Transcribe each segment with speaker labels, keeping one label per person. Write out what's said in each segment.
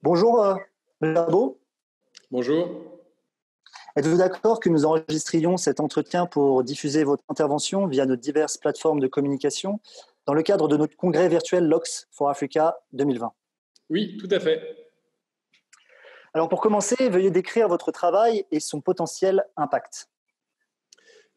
Speaker 1: Bonjour, M. Labo.
Speaker 2: Bonjour.
Speaker 1: Êtes-vous d'accord que nous enregistrions cet entretien pour diffuser votre intervention via nos diverses plateformes de communication dans le cadre de notre congrès virtuel LOX for Africa 2020?
Speaker 2: Oui, tout à fait.
Speaker 1: Alors pour commencer, veuillez décrire votre travail et son potentiel impact.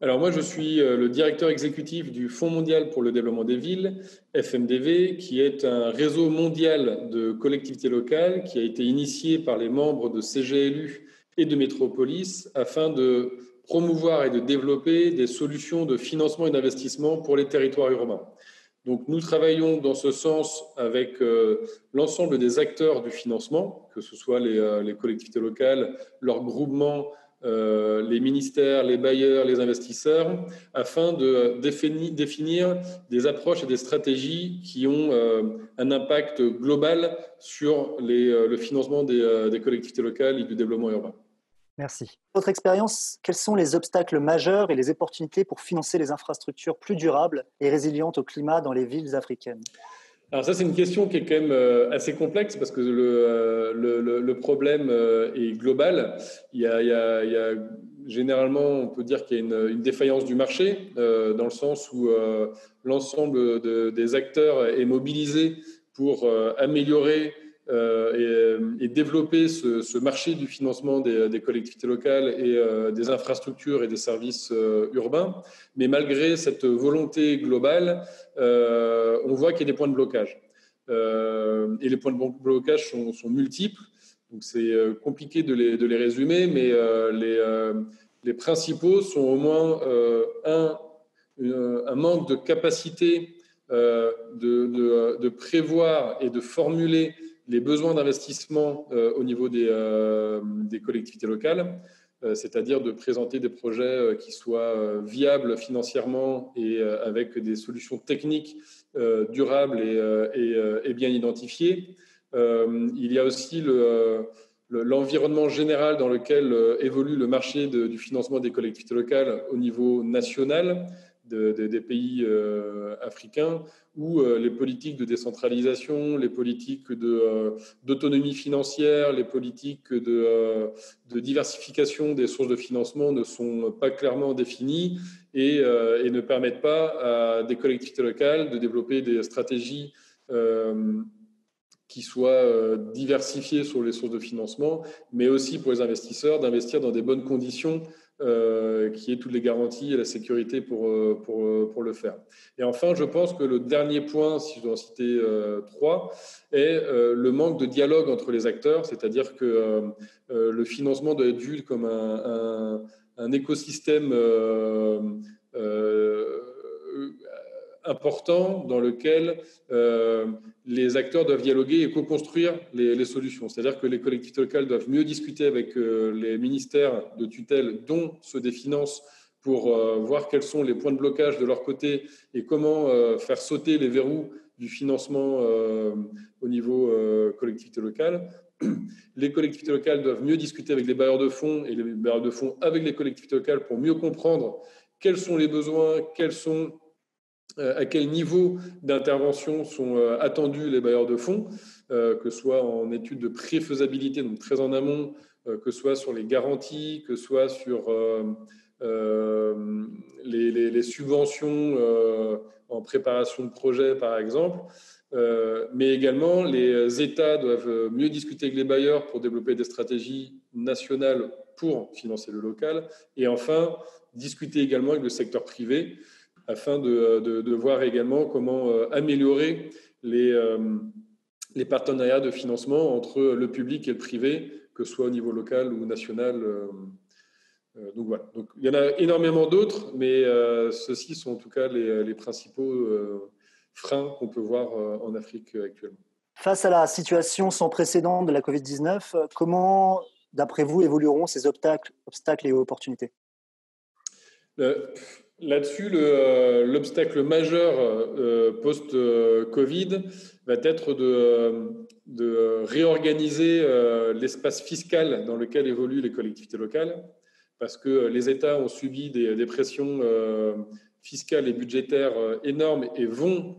Speaker 2: Alors moi, je suis le directeur exécutif du Fonds mondial pour le développement des villes, FMDV, qui est un réseau mondial de collectivités locales qui a été initié par les membres de CGLU et de Métropolis afin de promouvoir et de développer des solutions de financement et d'investissement pour les territoires urbains. Donc nous travaillons dans ce sens avec l'ensemble des acteurs du financement, que ce soit les collectivités locales, leurs groupements, les ministères, les bailleurs, les investisseurs, afin de définir des approches et des stratégies qui ont un impact global sur le financement des collectivités locales et du développement urbain.
Speaker 1: Merci. Votre expérience, quels sont les obstacles majeurs et les opportunités pour financer les infrastructures plus durables et résilientes au climat dans les villes africaines?
Speaker 2: Alors ça, c'est une question qui est quand même assez complexe parce que le problème est global. Il y a généralement, on peut dire qu'il y a une défaillance du marché dans le sens où l'ensemble des acteurs est mobilisé pour améliorer et développer ce marché du financement des collectivités locales et des infrastructures et des services urbains. Mais malgré cette volonté globale, on voit qu'il y a des points de blocage. Et les points de blocage sont multiples. Donc c'est compliqué de les résumer, mais les principaux sont au moins un manque de capacité de prévoir et de formuler les besoins d'investissement au niveau des collectivités locales, c'est-à-dire de présenter des projets qui soient viables financièrement et avec des solutions techniques durables et bien identifiées. Il y a aussi l'environnement général dans lequel évolue le marché du financement des collectivités locales au niveau national des pays africains, où les politiques de décentralisation, les politiques d'autonomie financière, les politiques de diversification des sources de financement ne sont pas clairement définies et ne permettent pas à des collectivités locales de développer des stratégies qui soient diversifiées sur les sources de financement, mais aussi pour les investisseurs d'investir dans des bonnes conditions qui aient toutes les garanties et la sécurité pour le faire. Et enfin, je pense que le dernier point, si je dois en citer trois, est le manque de dialogue entre les acteurs, c'est-à-dire que le financement doit être vu comme un écosystème important dans lequel les acteurs doivent dialoguer et co-construire les solutions. C'est-à-dire que les collectivités locales doivent mieux discuter avec les ministères de tutelle, dont ceux des finances, pour voir quels sont les points de blocage de leur côté et comment faire sauter les verrous du financement au niveau collectivité locale. Les collectivités locales doivent mieux discuter avec les bailleurs de fonds et les bailleurs de fonds avec les collectivités locales pour mieux comprendre quels sont les besoins, à quel niveau d'intervention sont attendus les bailleurs de fonds, que ce soit en études de préfaisabilité, donc très en amont, que ce soit sur les garanties, que ce soit sur les subventions en préparation de projet, par exemple. Mais également, les États doivent mieux discuter avec les bailleurs pour développer des stratégies nationales pour financer le local. Et enfin, discuter également avec le secteur privé afin de voir également comment améliorer les partenariats de financement entre le public et le privé, que ce soit au niveau local ou national. Donc voilà. Donc, il y en a énormément d'autres, mais ceux-ci sont en tout cas les principaux freins qu'on peut voir en Afrique actuellement.
Speaker 1: Face à la situation sans précédent de la Covid-19, comment, d'après vous, évolueront ces obstacles et opportunités?
Speaker 2: Là-dessus, l'obstacle majeur post-Covid va être de réorganiser l'espace fiscal dans lequel évoluent les collectivités locales, parce que les États ont subi des pressions fiscales et budgétaires énormes et vont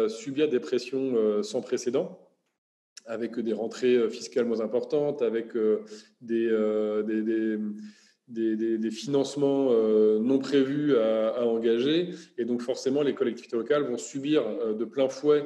Speaker 2: subir des pressions sans précédent. avec des rentrées fiscales moins importantes, avec des financements non prévus à engager. Et donc forcément, les collectivités locales vont subir de plein fouet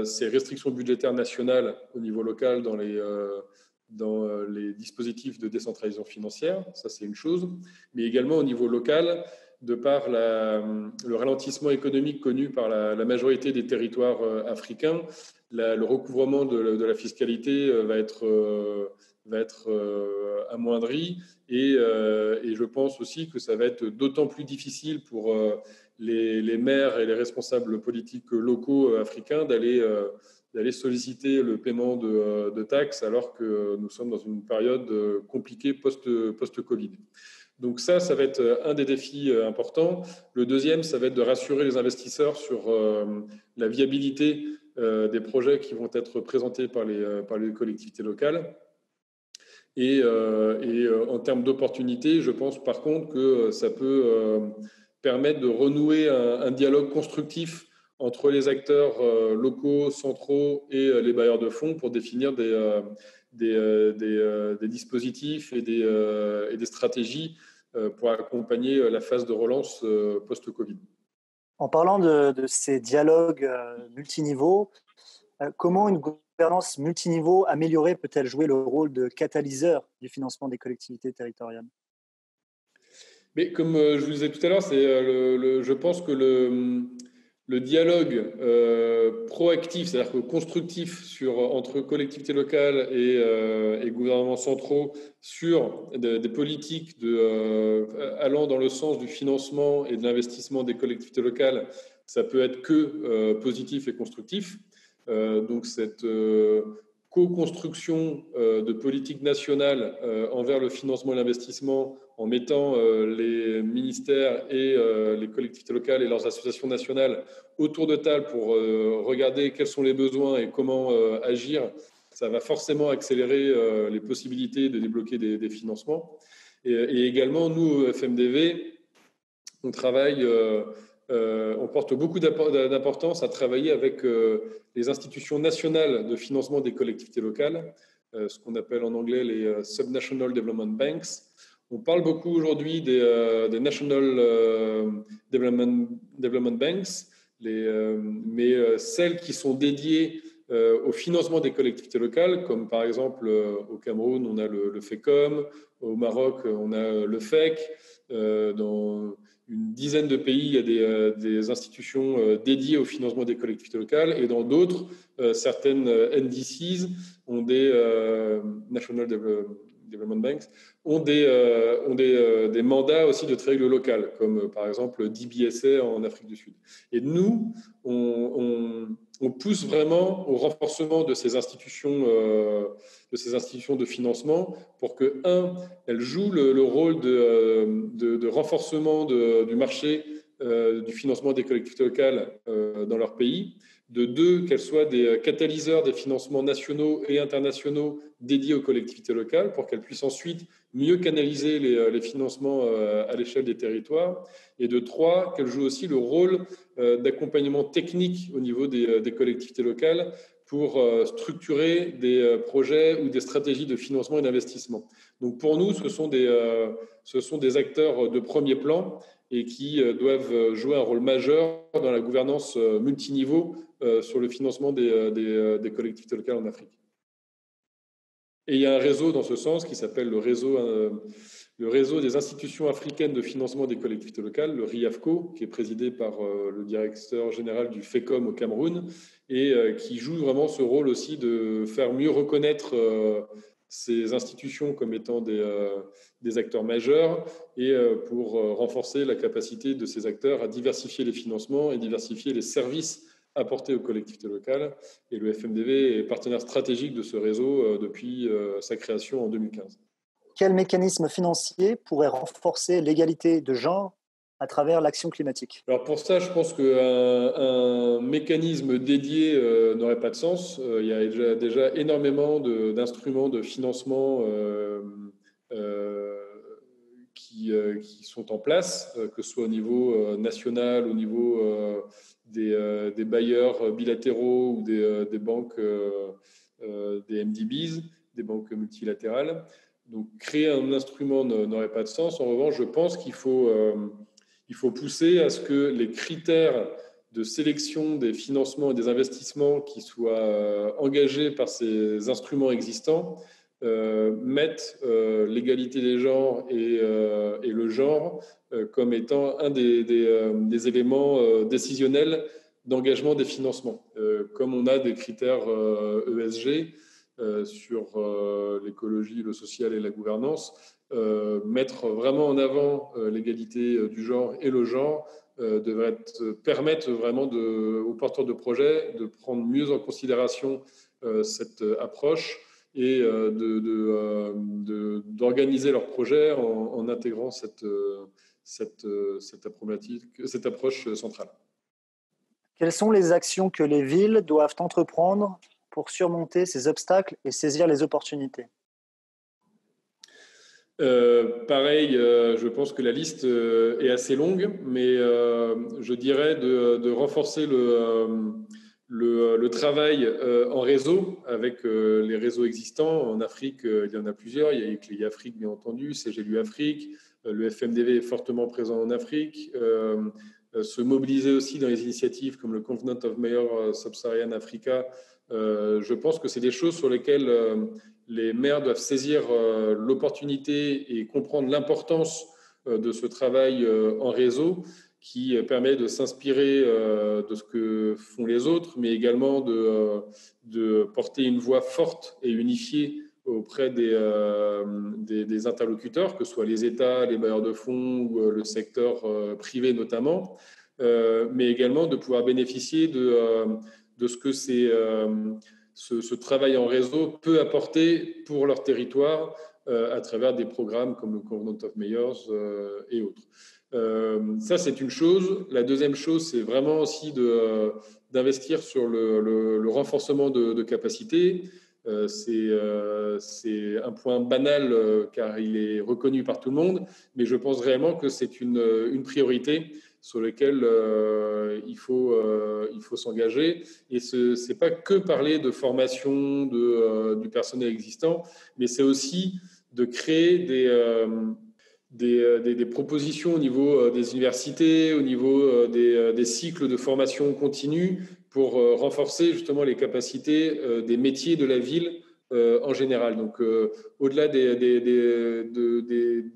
Speaker 2: ces restrictions budgétaires nationales au niveau local dans les dispositifs de décentralisation financière. Ça, c'est une chose. Mais également au niveau local, de par le ralentissement économique connu par la majorité des territoires africains, le recouvrement de la fiscalité va être amoindri. Et je pense aussi que ça va être d'autant plus difficile pour les maires et les responsables politiques locaux africains d'aller solliciter le paiement de taxes alors que nous sommes dans une période compliquée post-Covid. Donc ça va être un des défis importants. Le deuxième, ça va être de rassurer les investisseurs sur la viabilité des projets qui vont être présentés par les collectivités locales. Et en termes d'opportunités, je pense par contre que ça peut permettre de renouer un dialogue constructif entre les acteurs locaux, centraux et les bailleurs de fonds pour définir des dispositifs et des stratégies pour accompagner la phase de relance post-Covid.
Speaker 1: En parlant de ces dialogues multiniveaux, comment une gouvernance multiniveau améliorée peut-elle jouer le rôle de catalyseur du financement des collectivités territoriales?
Speaker 2: Mais comme je vous disais tout à l'heure, je pense que le dialogue proactif, c'est-à-dire que constructif entre collectivités locales et gouvernements centraux sur des politiques allant dans le sens du financement et de l'investissement des collectivités locales, ça peut être que positif et constructif. Donc cette co-construction de politiques nationales envers le financement et l'investissement en mettant les ministères et les collectivités locales et leurs associations nationales autour de table pour regarder quels sont les besoins et comment agir, ça va forcément accélérer les possibilités de débloquer des financements. Et également, nous, au FMDV, on travaille... on porte beaucoup d'importance à travailler avec les institutions nationales de financement des collectivités locales, ce qu'on appelle en anglais les Subnational Development Banks. On parle beaucoup aujourd'hui des National Development Banks, mais celles qui sont dédiées au financement des collectivités locales, comme par exemple au Cameroun, on a le FECOM, au Maroc, on a le FEC, dans une dizaine de pays, il y a des institutions dédiées au financement des collectivités locales, et dans d'autres, certaines NDCs ont des National Development Banks ont des mandats aussi de très règle locale, comme par exemple DBSA en Afrique du Sud. Et nous, on pousse vraiment au renforcement de ces institutions de financement pour que, elles jouent le rôle de renforcement du marché du financement des collectivités locales dans leur pays. De deux, qu'elles soient des catalyseurs des financements nationaux et internationaux dédiés aux collectivités locales pour qu'elles puissent ensuite mieux canaliser les financements à l'échelle des territoires. Et de trois, qu'elles jouent aussi le rôle d'accompagnement technique au niveau des collectivités locales pour structurer des projets ou des stratégies de financement et d'investissement. Donc pour nous, ce sont des acteurs de premier plan et qui doivent jouer un rôle majeur dans la gouvernance multiniveau sur le financement des collectivités locales en Afrique. Et il y a un réseau dans ce sens qui s'appelle le réseau des institutions africaines de financement des collectivités locales, le RIAFCO, qui est présidé par le directeur général du FECOM au Cameroun et qui joue vraiment ce rôle aussi de faire mieux reconnaître ces institutions comme étant des acteurs majeurs et pour renforcer la capacité de ces acteurs à diversifier les financements et diversifier les services apportés aux collectivités locales. Et le FMDV est partenaire stratégique de ce réseau depuis sa création en 2015.
Speaker 1: Quel mécanisme financier pourrait renforcer l'égalité de genre à travers l'action climatique?
Speaker 2: Alors pour ça, je pense qu'un mécanisme dédié n'aurait pas de sens. Il y a déjà énormément d'instruments de financement qui sont en place, que ce soit au niveau national, au niveau des bailleurs bilatéraux ou des banques des MDBs, des banques multilatérales. Donc, créer un instrument n'aurait pas de sens. En revanche, je pense qu'il faut pousser à ce que les critères de sélection des financements et des investissements qui soient engagés par ces instruments existants mettent l'égalité des genres et le genre comme étant un des éléments décisionnels d'engagement des financements. Comme on a des critères ESG sur l'écologie, le social et la gouvernance, mettre vraiment en avant l'égalité du genre et le genre devrait permettre vraiment aux porteurs de projets de prendre mieux en considération cette approche et d'organiser leurs projets en intégrant cette approche centrale.
Speaker 1: Quelles sont les actions que les villes doivent entreprendre pour surmonter ces obstacles et saisir les opportunités ?
Speaker 2: Pareil, je pense que la liste est assez longue, mais je dirais de renforcer le travail en réseau avec les réseaux existants. En Afrique, il y en a plusieurs. Il y a Eclei Afrique, bien entendu, CGLU Afrique. Le FMDV est fortement présent en Afrique. Se mobiliser aussi dans les initiatives comme le Covenant of Mayor Sub-Saharan Africa. Je pense que c'est des choses sur lesquelles les maires doivent saisir l'opportunité et comprendre l'importance de ce travail en réseau qui permet de s'inspirer de ce que font les autres, mais également de porter une voix forte et unifiée auprès des interlocuteurs, que ce soit les États, les bailleurs de fonds ou le secteur privé notamment, mais également de pouvoir bénéficier de ce que ce travail en réseau peut apporter pour leur territoire à travers des programmes comme le Covenant of Mayors et autres. Ça, c'est une chose. La deuxième chose, c'est vraiment aussi d'investir sur le renforcement de capacités. C'est un point banal car il est reconnu par tout le monde, mais je pense réellement que c'est une priorité sur laquelle il faut s'engager. Et ce n'est pas que parler de formation du personnel existant, mais c'est aussi de créer des propositions au niveau des universités, au niveau des cycles de formation continue pour renforcer justement les capacités des métiers de la ville en général. Donc, au-delà des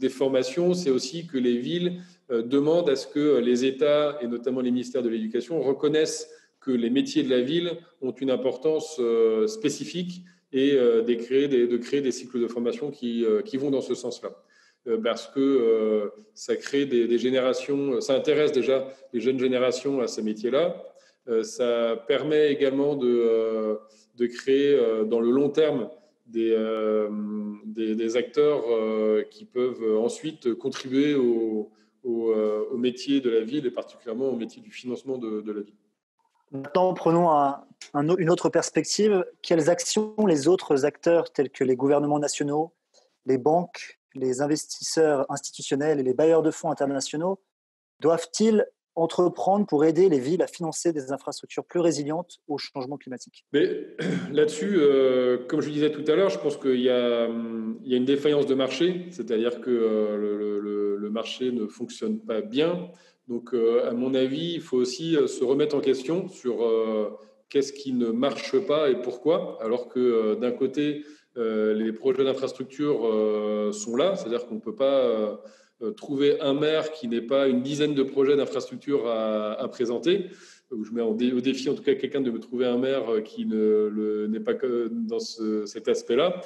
Speaker 2: formations, c'est aussi que les villes demandent à ce que les États et notamment les ministères de l'Éducation reconnaissent que les métiers de la ville ont une importance spécifique et de créer des cycles de formation qui vont dans ce sens-là. Parce que ça crée des générations, ça intéresse déjà les jeunes générations à ces métiers-là. Ça permet également de créer dans le long terme des acteurs qui peuvent ensuite contribuer au métier de la ville et particulièrement au métier du financement de la ville.
Speaker 1: Maintenant, prenons une autre perspective. Quelles actions les autres acteurs tels que les gouvernements nationaux, les banques, les investisseurs institutionnels et les bailleurs de fonds internationaux doivent-ils entreprendre pour aider les villes à financer des infrastructures plus résilientes au changement climatique ?
Speaker 2: Mais là-dessus, comme je disais tout à l'heure, je pense qu'il y a une défaillance de marché, c'est-à-dire que le marché ne fonctionne pas bien. Donc, à mon avis, il faut aussi se remettre en question sur qu'est-ce qui ne marche pas et pourquoi, alors que d'un côté, les projets d'infrastructure sont là, c'est-à-dire qu'on ne peut pas trouver un maire qui n'ait pas une dizaine de projets d'infrastructure à présenter. Je mets au défi en tout cas quelqu'un de me trouver un maire qui n'est pas que dans cet aspect-là.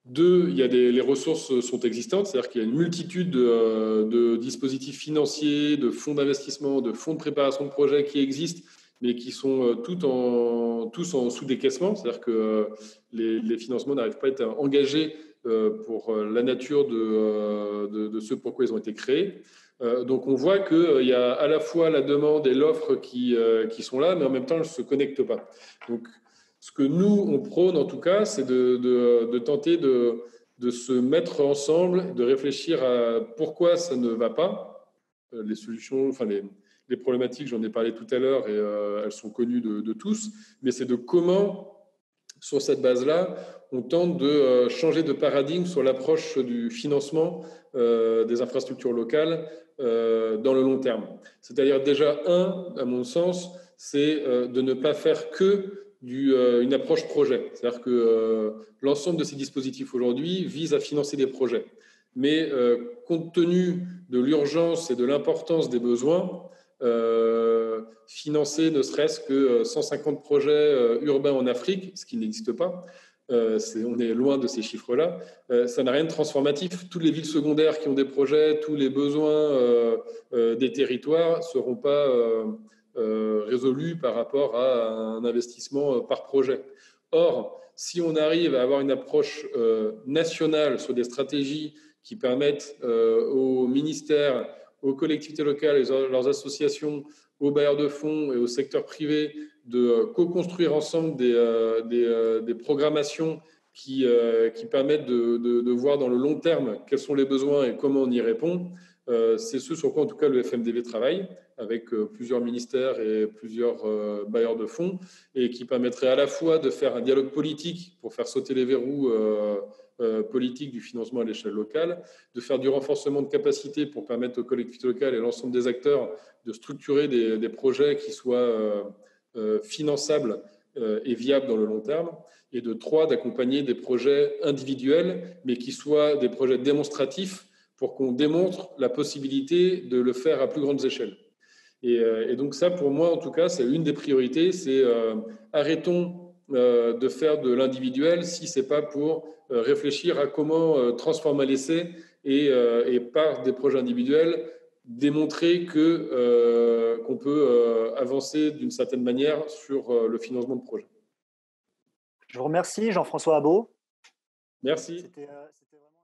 Speaker 2: Deux, les ressources sont existantes, c'est-à-dire qu'il y a une multitude de dispositifs financiers, de fonds d'investissement, de fonds de préparation de projets qui existent, mais qui sont tous en sous-décaissement, c'est-à-dire que les financements n'arrivent pas à être engagés pour la nature de ce pourquoi ils ont été créés. Donc on voit qu'il y a à la fois la demande et l'offre qui sont là, mais en même temps, elles ne se connectent pas. Donc, ce que nous, on prône en tout cas, c'est de tenter de se mettre ensemble, de réfléchir à pourquoi ça ne va pas. Les solutions, enfin les problématiques, j'en ai parlé tout à l'heure et elles sont connues de tous, mais c'est de comment Sur cette base-là, on tente de changer de paradigme sur l'approche du financement des infrastructures locales dans le long terme. C'est-à-dire déjà, à mon sens, c'est de ne pas faire que une approche projet. C'est-à-dire que l'ensemble de ces dispositifs aujourd'hui visent à financer des projets. Mais compte tenu de l'urgence et de l'importance des besoins, financer ne serait-ce que 150 projets urbains en Afrique, ce qui n'existe pas, on est loin de ces chiffres-là, ça n'a rien de transformatif. Toutes les villes secondaires qui ont des projets, tous les besoins des territoires ne seront pas résolus par rapport à un investissement par projet. Or, si on arrive à avoir une approche nationale sur des stratégies qui permettent aux ministères, aux collectivités locales et leurs associations, aux bailleurs de fonds et au secteur privé de co-construire ensemble des programmations qui permettent de voir dans le long terme quels sont les besoins et comment on y répond. C'est ce sur quoi, en tout cas, le FMDV travaille, avec plusieurs ministères et plusieurs bailleurs de fonds, et qui permettrait à la fois de faire un dialogue politique pour faire sauter les verrous politique du financement à l'échelle locale, de faire du renforcement de capacité pour permettre aux collectivités locales et l'ensemble des acteurs de structurer des projets qui soient finançables et viables dans le long terme, et de 3, d'accompagner des projets individuels, mais qui soient des projets démonstratifs pour qu'on démontre la possibilité de le faire à plus grandes échelles. Et donc ça, pour moi, en tout cas, c'est une des priorités, c'est arrêtons de faire de l'individuel si ce n'est pas pour réfléchir à comment transformer l'essai et par des projets individuels, démontrer qu'on peut avancer d'une certaine manière sur le financement de projets.
Speaker 1: Je vous remercie, Jean-François Abault.
Speaker 2: Merci.
Speaker 1: C'était vraiment